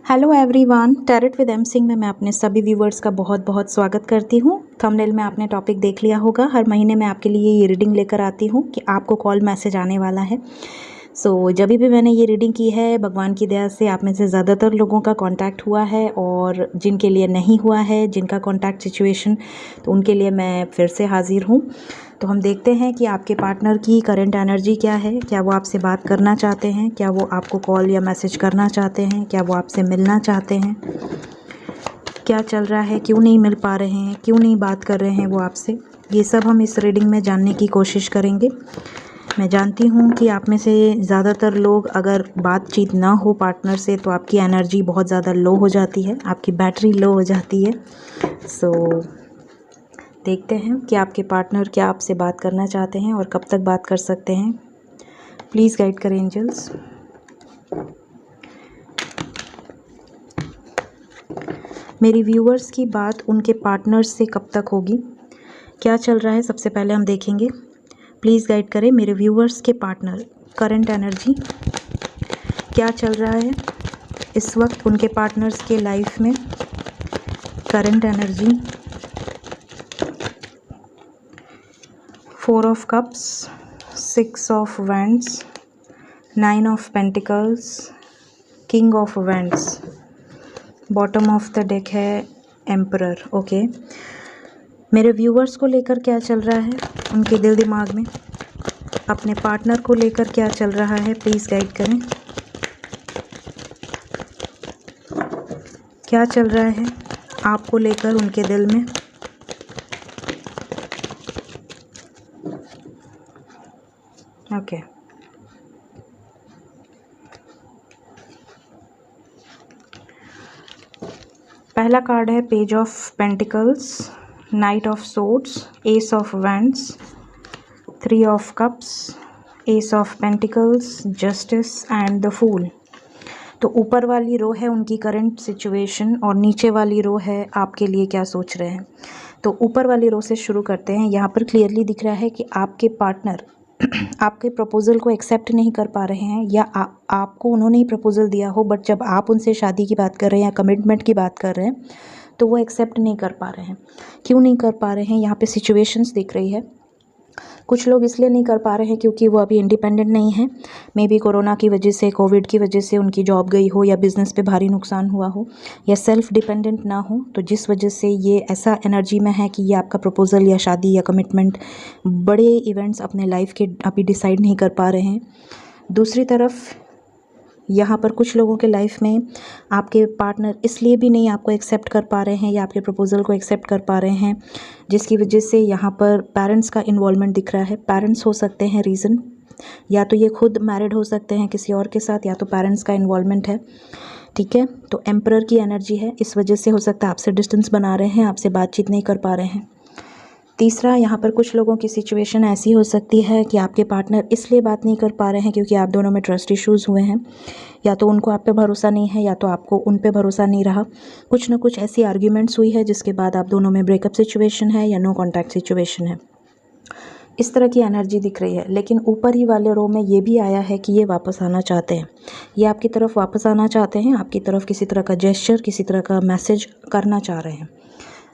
Hello everyone, tarot with M Singh में मैं अपने सभी व्यूवर्स का बहुत बहुत स्वागत करती हूँ। थंबनेल में आपने टॉपिक देख लिया होगा। हर महीने मैं आपके लिए ये रीडिंग लेकर आती हूँ कि आपको कॉल मैसेज आने वाला है। जब भी मैंने ये रीडिंग की है, भगवान की दया से आप में से ज़्यादातर लोगों का कांटेक्ट हुआ है, और जिनके लिए नहीं हुआ है, जिनका कांटेक्ट सिचुएशन, तो उनके लिए मैं फिर से हाजिर हूँ। तो हम देखते हैं कि आपके पार्टनर की करंट एनर्जी क्या है। क्या वो आपसे बात करना चाहते हैं? क्या वो आपको कॉल या मैसेज करना चाहते हैं? क्या वो आपसे मिलना चाहते हैं? क्या चल रहा है? क्यों नहीं मिल पा रहे हैं? क्यों नहीं बात कर रहे हैं वो आपसे? ये सब हम इस रीडिंग में जानने की कोशिश करेंगे। मैं जानती हूँ कि आप में से ज़्यादातर लोग, अगर बातचीत ना हो पार्टनर से, तो आपकी एनर्जी बहुत ज़्यादा लो हो जाती है, आपकी बैटरी लो हो जाती है। देखते हैं कि आपके पार्टनर क्या आपसे बात करना चाहते हैं और कब तक बात कर सकते हैं। प्लीज़ गाइड करें एंजल्स। मेरी व्यूअर्स की बात उनके पार्टनर से कब तक होगी? क्या चल रहा है, सबसे पहले हम देखेंगे। प्लीज़ गाइड करें मेरे व्यूअर्स के पार्टनर, करंट एनर्जी क्या चल रहा है इस वक्त उनके पार्टनर्स के लाइफ में। Current energy, 4 of cups, 6 of wands, 9 of pentacles, king of wands, bottom of the deck है एम्परर। ओके, मेरे व्यूवर्स को लेकर क्या चल रहा है उनके दिल दिमाग में? अपने पार्टनर को लेकर क्या चल रहा है? प्लीज़ गाइड करें। क्या चल रहा है आपको लेकर उनके दिल में? ओके, पहला कार्ड है page of pentacles, knight of swords, ace of wands, 3 of cups, ace of pentacles, justice and the fool. तो ऊपर वाली रो है उनकी करंट सिचुएशन, और नीचे वाली रो है आपके लिए क्या सोच रहे हैं। तो ऊपर वाली रो से शुरू करते हैं। यहाँ पर क्लियरली दिख रहा है कि आपके पार्टनर आपके प्रपोज़ल को एक्सेप्ट नहीं कर पा रहे हैं, या आपको उन्होंने ही प्रपोज़ल दिया हो, बट जब आप उनसे शादी की बात कर रहे हैं या कमिटमेंट की बात कर रहे हैं, तो वो एक्सेप्ट नहीं कर पा रहे हैं। क्यों नहीं कर पा रहे हैं? यहाँ पे सिचुएशंस दिख रही है। कुछ लोग इसलिए नहीं कर पा रहे हैं क्योंकि वो अभी इंडिपेंडेंट नहीं है। मे बी कोरोना की वजह से, कोविड की वजह से उनकी जॉब गई हो, या बिज़नेस पे भारी नुकसान हुआ हो, या सेल्फ डिपेंडेंट ना हो, तो जिस वजह से ये ऐसा एनर्जी में है कि ये आपका प्रपोज़ल या शादी या कमिटमेंट, बड़े इवेंट्स अपने लाइफ के अभी डिसाइड नहीं कर पा रहे हैं। दूसरी तरफ यहाँ पर कुछ लोगों के लाइफ में आपके पार्टनर इसलिए भी नहीं आपको एक्सेप्ट कर पा रहे हैं, या आपके प्रपोज़ल को एक्सेप्ट कर पा रहे हैं, जिसकी वजह से यहाँ पर पेरेंट्स का इन्वॉल्वमेंट दिख रहा है। पेरेंट्स हो सकते हैं रीज़न, या तो ये खुद मैरिड हो सकते हैं किसी और के साथ, या तो पेरेंट्स का इन्वॉल्वमेंट है। ठीक है, तो एम्परर की एनर्जी है, इस वजह से हो सकता है आपसे डिस्टेंस बना रहे हैं, आपसे बातचीत नहीं कर पा रहे हैं। तीसरा, यहाँ पर कुछ लोगों की सिचुएशन ऐसी हो सकती है कि आपके पार्टनर इसलिए बात नहीं कर पा रहे हैं क्योंकि आप दोनों में ट्रस्ट इश्यूज़ हुए हैं, या तो उनको आप पे भरोसा नहीं है, या तो आपको उन पे भरोसा नहीं रहा। कुछ ना कुछ ऐसी आर्ग्यूमेंट्स हुई है जिसके बाद आप दोनों में ब्रेकअप सिचुएशन है या नो कॉन्टैक्ट सिचुएशन है। इस तरह की एनर्जी दिख रही है। लेकिन ऊपर ही वाले रो में ये भी आया है कि ये वापस आना चाहते हैं, ये आपकी तरफ वापस आना चाहते हैं, आपकी तरफ किसी तरह का जेस्चर, किसी तरह का मैसेज करना चाह रहे हैं।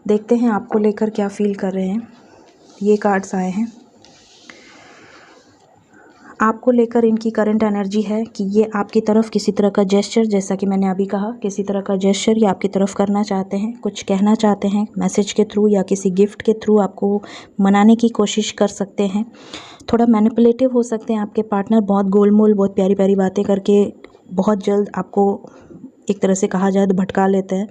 देखते हैं आपको लेकर क्या फील कर रहे हैं। ये कार्ड्स आए हैं। आपको लेकर इनकी करंट एनर्जी है कि ये आपकी तरफ किसी तरह का जेस्चर, जैसा कि मैंने अभी कहा, किसी तरह का जेस्चर ये आपकी तरफ करना चाहते हैं, कुछ कहना चाहते हैं मैसेज के थ्रू या किसी गिफ्ट के थ्रू आपको मनाने की कोशिश कर सकते हैं। थोड़ा मैनिपुलेटिव हो सकते हैं आपके पार्टनर, बहुत गोलमोल, बहुत प्यारी प्यारी बातें करके बहुत जल्द आपको एक तरह से कहा जाए तो भटका लेते हैं।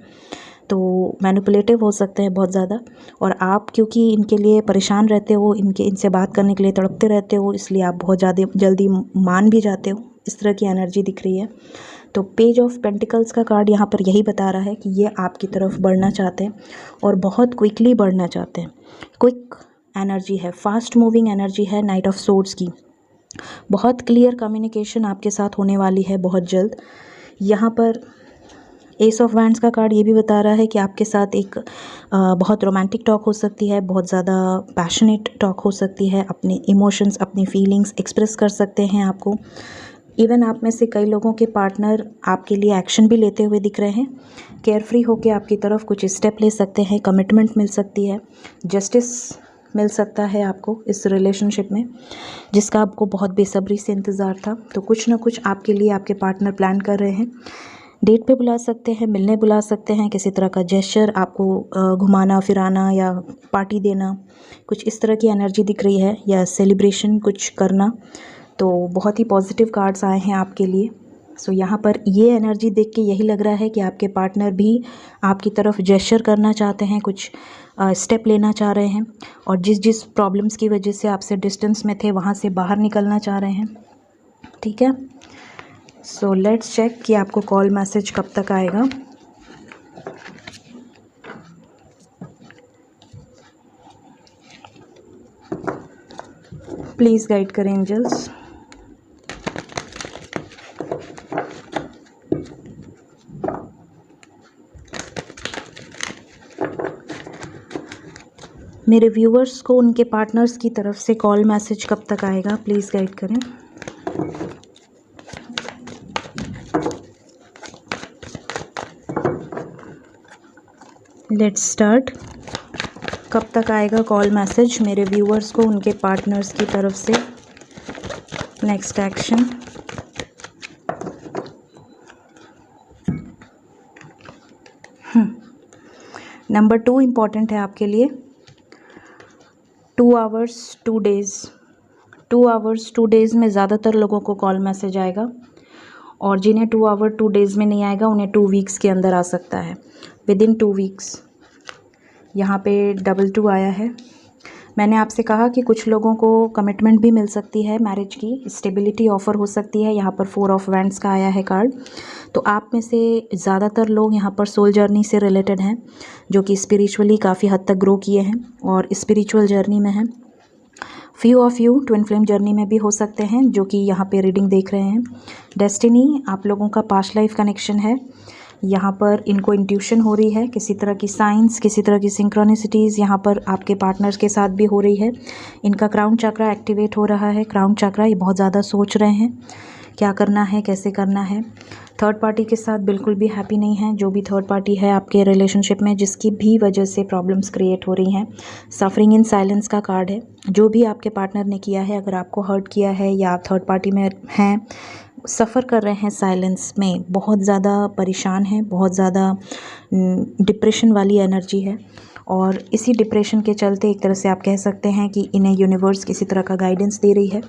तो मैनिपुलेटिव हो सकते हैं बहुत ज़्यादा, और आप क्योंकि इनके लिए परेशान रहते हो, इनसे बात करने के लिए तड़पते रहते हो, इसलिए आप बहुत ज़्यादा जल्दी मान भी जाते हो। इस तरह की एनर्जी दिख रही है। तो पेज ऑफ पेंटिकल्स का कार्ड यहाँ पर यही बता रहा है कि ये आपकी तरफ बढ़ना चाहते हैं, और बहुत क्विकली बढ़ना चाहते हैं। क्विक एनर्जी है, फास्ट मूविंग एनर्जी है नाइट ऑफ सोर्ड्स की। बहुत क्लियर कम्युनिकेशन आपके साथ होने वाली है बहुत जल्द। यहाँ पर एस ऑफ वैंड्स का कार्ड ये भी बता रहा है कि आपके साथ एक बहुत रोमांटिक टॉक हो सकती है, बहुत ज़्यादा पैशनेट टॉक हो सकती है। अपने इमोशंस, अपनी फीलिंग्स एक्सप्रेस कर सकते हैं आपको। इवन आप में से कई लोगों के पार्टनर आपके लिए एक्शन भी लेते हुए दिख रहे हैं। केयरफ्री होकर आपकी तरफ कुछ स्टेप ले सकते हैं, कमिटमेंट मिल सकती है, जस्टिस मिल सकता है आपको इस रिलेशनशिप में, जिसका आपको बहुत बेसब्री से इंतज़ार था। तो कुछ ना कुछ आपके लिए आपके पार्टनर प्लान कर रहे हैं। डेट पे बुला सकते हैं, मिलने बुला सकते हैं, किसी तरह का जेस्चर, आपको घुमाना फिराना या पार्टी देना, कुछ इस तरह की एनर्जी दिख रही है, या सेलिब्रेशन कुछ करना। तो बहुत ही पॉजिटिव कार्ड्स आए हैं आपके लिए। सो यहाँ पर ये एनर्जी देख के यही लग रहा है कि आपके पार्टनर भी आपकी तरफ जेस्चर करना चाहते हैं, कुछ स्टेप लेना चाह रहे हैं, और जिस जिस प्रॉब्लम्स की वजह से आपसे डिस्टेंस में थे वहाँ से बाहर निकलना चाह रहे हैं। ठीक है, सो लेट्स चेक कि आपको कॉल मैसेज कब तक आएगा। प्लीज़ गाइड करें एंजल्स। मेरे व्यूअर्स को उनके पार्टनर्स की तरफ से कॉल मैसेज कब तक आएगा, प्लीज़ गाइड करें। Let's start. कब तक आएगा कॉल मैसेज मेरे व्यूअर्स को उनके पार्टनर्स की तरफ से? Next action. नंबर 2 इम्पॉर्टेंट है आपके लिए। 2 आवर्स 2 डेज़। 2 आवर्स 2 डेज़ में ज़्यादातर लोगों को कॉल मैसेज आएगा, और जिन्हें 2 आवर 2 डेज़ में नहीं आएगा उन्हें 2 वीक्स के अंदर आ सकता है, विदिन 2 वीक्स। यहाँ पे 2 आया है। मैंने आपसे कहा कि कुछ लोगों को कमिटमेंट भी मिल सकती है, मैरिज की स्टेबिलिटी ऑफ़र हो सकती है। यहाँ पर 4 ऑफ वैंड्स का आया है कार्ड। तो आप में से ज़्यादातर लोग यहाँ पर सोल जर्नी से रिलेटेड हैं, जो कि स्पिरिचुअली काफ़ी हद तक ग्रो किए हैं और स्पिरिचुअल जर्नी में हैं। Few of you twin flame journey में भी हो सकते हैं, जो कि यहाँ पे रीडिंग देख रहे हैं। डेस्टिनी, आप लोगों का पास्ट लाइफ कनेक्शन है। यहाँ पर इनको इंट्यूशन हो रही है, किसी तरह की साइंस, किसी तरह की सिंक्रोनिसिटीज़ यहाँ पर आपके पार्टनर्स के साथ भी हो रही है। इनका क्राउन चक्रा एक्टिवेट हो रहा है। क्राउन चक्रा, ये बहुत ज़्यादा सोच रहे हैं क्या करना है, कैसे करना है। थर्ड पार्टी के साथ बिल्कुल भी हैप्पी नहीं है। जो भी थर्ड पार्टी है आपके रिलेशनशिप में, जिसकी भी वजह से प्रॉब्लम्स क्रिएट हो रही हैं। सफरिंग इन साइलेंस का कार्ड है। जो भी आपके पार्टनर ने किया है, अगर आपको हर्ट किया है या आप थर्ड पार्टी में हैं, सफ़र कर रहे हैं साइलेंस में, बहुत ज़्यादा परेशान हैं, बहुत ज़्यादा डिप्रेशन वाली एनर्जी है। और इसी डिप्रेशन के चलते एक तरह से आप कह सकते हैं कि इन्हें यूनिवर्स किसी तरह का गाइडेंस दे रही है,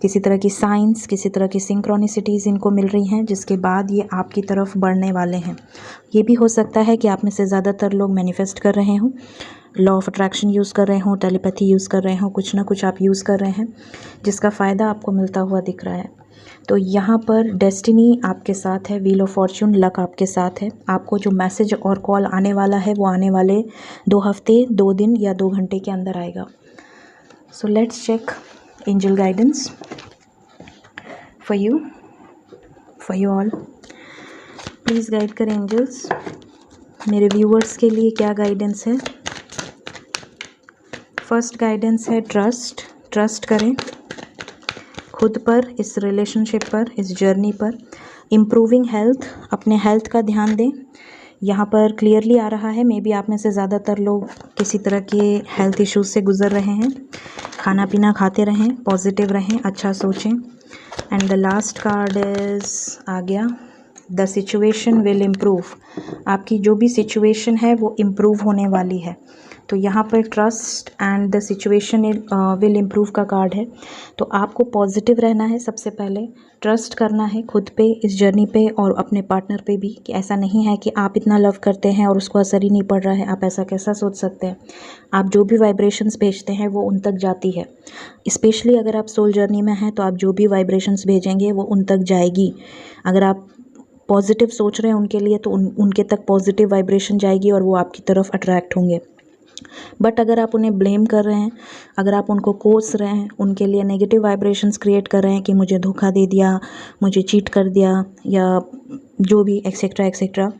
किसी तरह की साइंस, किसी तरह की सिंक्रोनिसिटीज़ इनको मिल रही हैं, जिसके बाद ये आपकी तरफ बढ़ने वाले हैं। ये भी हो सकता है कि आप में से ज़्यादातर लोग मैनिफेस्ट कर रहे हों, लॉ ऑफ अट्रैक्शन यूज़ कर रहे हों, टेलीपैथी यूज़ कर रहे हों, कुछ ना कुछ आप यूज़ कर रहे हैं, जिसका फ़ायदा आपको मिलता हुआ दिख रहा है। तो यहाँ पर डेस्टिनी आपके साथ है, व्हील ऑफ फॉर्च्यून, लक आपके साथ है। आपको जो मैसेज और कॉल आने वाला है वो आने वाले 2 हफ्ते, 2 दिन या 2 घंटे के अंदर आएगा। So let's check angel guidance for you all. Please guide करें एंजल्स, मेरे व्यूअर्स के लिए क्या गाइडेंस है। फर्स्ट गाइडेंस है ट्रस्ट करें खुद पर, इस रिलेशनशिप पर, इस जर्नी पर। इम्प्रूविंग हेल्थ, अपने हेल्थ का ध्यान दें। यहाँ पर क्लियरली आ रहा है, मे बी आप में से ज़्यादातर लोग किसी तरह के हेल्थ इश्यूज से गुज़र रहे हैं। खाना पीना खाते रहें, पॉजिटिव रहें, अच्छा सोचें। And the last card is आ गया, द सिचुएशन विल इम्प्रूव। आपकी जो भी सिचुएशन है वो इम्प्रूव होने वाली है। तो यहाँ पर trust and the situation will improve का कार्ड है। तो आपको पॉजिटिव रहना है, सबसे पहले ट्रस्ट करना है खुद पे, इस जर्नी पे, और अपने पार्टनर पे भी, कि ऐसा नहीं है कि आप इतना लव करते हैं और उसको असर ही नहीं पड़ रहा है। आप ऐसा कैसा सोच सकते हैं। आप जो भी वाइब्रेशंस भेजते हैं वो उन तक जाती है। स्पेशली अगर आप सोल जर्नी में हैं तो आप जो भी वाइब्रेशंस भेजेंगे वो उन तक जाएगी। अगर आप पॉजिटिव सोच रहे हैं उनके लिए तो उनके तक पॉजिटिव वाइब्रेशन जाएगी और वो आपकी तरफ अट्रैक्ट होंगे। बट अगर आप उन्हें ब्लेम कर रहे हैं, अगर आप उनको कोस रहे हैं, उनके लिए नेगेटिव वाइब्रेशंस क्रिएट कर रहे हैं कि मुझे धोखा दे दिया, मुझे चीट कर दिया, या जो भी एक्सेट्रा एक्सेट्रा,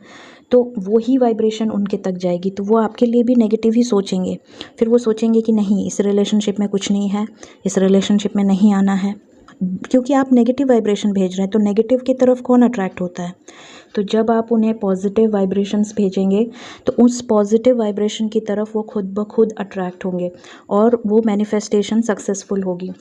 तो वही वाइब्रेशन उनके तक जाएगी। तो वो आपके लिए भी नेगेटिव ही सोचेंगे। फिर वो सोचेंगे कि नहीं, इस रिलेशनशिप में कुछ नहीं है, इस रिलेशनशिप में नहीं आना है, क्योंकि आप नेगेटिव वाइब्रेशन भेज रहे हैं, तो नेगेटिव की तरफ कौन अट्रैक्ट होता है। तो जब आप उन्हें पॉजिटिव वाइब्रेशंस भेजेंगे तो उस पॉजिटिव वाइब्रेशन की तरफ वो खुद ब खुद अट्रैक्ट होंगे और वो मैनिफेस्टेशन सक्सेसफुल होगी।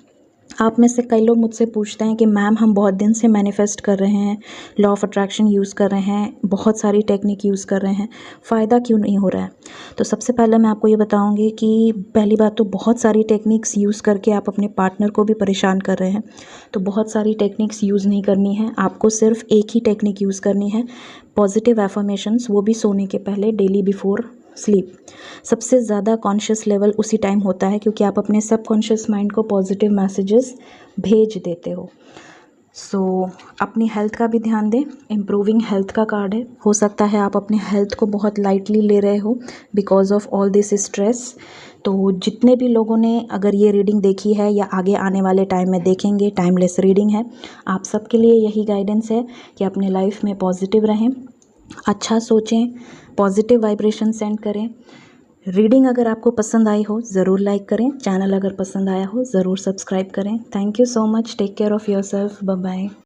आप में से कई लोग मुझसे पूछते हैं कि मैम हम बहुत दिन से मैनिफेस्ट कर रहे हैं, लॉ ऑफ अट्रैक्शन यूज़ कर रहे हैं, बहुत सारी टेक्निक यूज़ कर रहे हैं, फ़ायदा क्यों नहीं हो रहा है। तो सबसे पहले मैं आपको ये बताऊंगी कि पहली बात तो बहुत सारी टेक्निक्स यूज़ करके आप अपने पार्टनर को भी परेशान कर रहे हैं। तो बहुत सारी टेक्निक्स यूज़ नहीं करनी है, आपको सिर्फ एक ही टेक्निक यूज़ करनी है, पॉजिटिव एफर्मेशंस, वो भी सोने के पहले, डेली बिफोर स्लीप। सबसे ज़्यादा कॉन्शियस लेवल उसी टाइम होता है क्योंकि आप अपने सबकॉन्शियस माइंड को पॉजिटिव मैसेजेस भेज देते हो। अपनी हेल्थ का भी ध्यान दें। इम्प्रूविंग हेल्थ का कार्ड है। हो सकता है आप अपने हेल्थ को बहुत लाइटली ले रहे हो because of all this stress. तो जितने भी लोगों ने अगर ये रीडिंग देखी है या आगे आने वाले टाइम में देखेंगे, टाइमलेस रीडिंग है, आप सबके लिए यही गाइडेंस है कि अपने लाइफ में पॉजिटिव रहें, अच्छा सोचें, पॉजिटिव वाइब्रेशन सेंड करें। रीडिंग अगर आपको पसंद आई हो ज़रूर लाइक करें, चैनल अगर पसंद आया हो ज़रूर सब्सक्राइब करें। Thank you so much, take care of yourself, bye bye.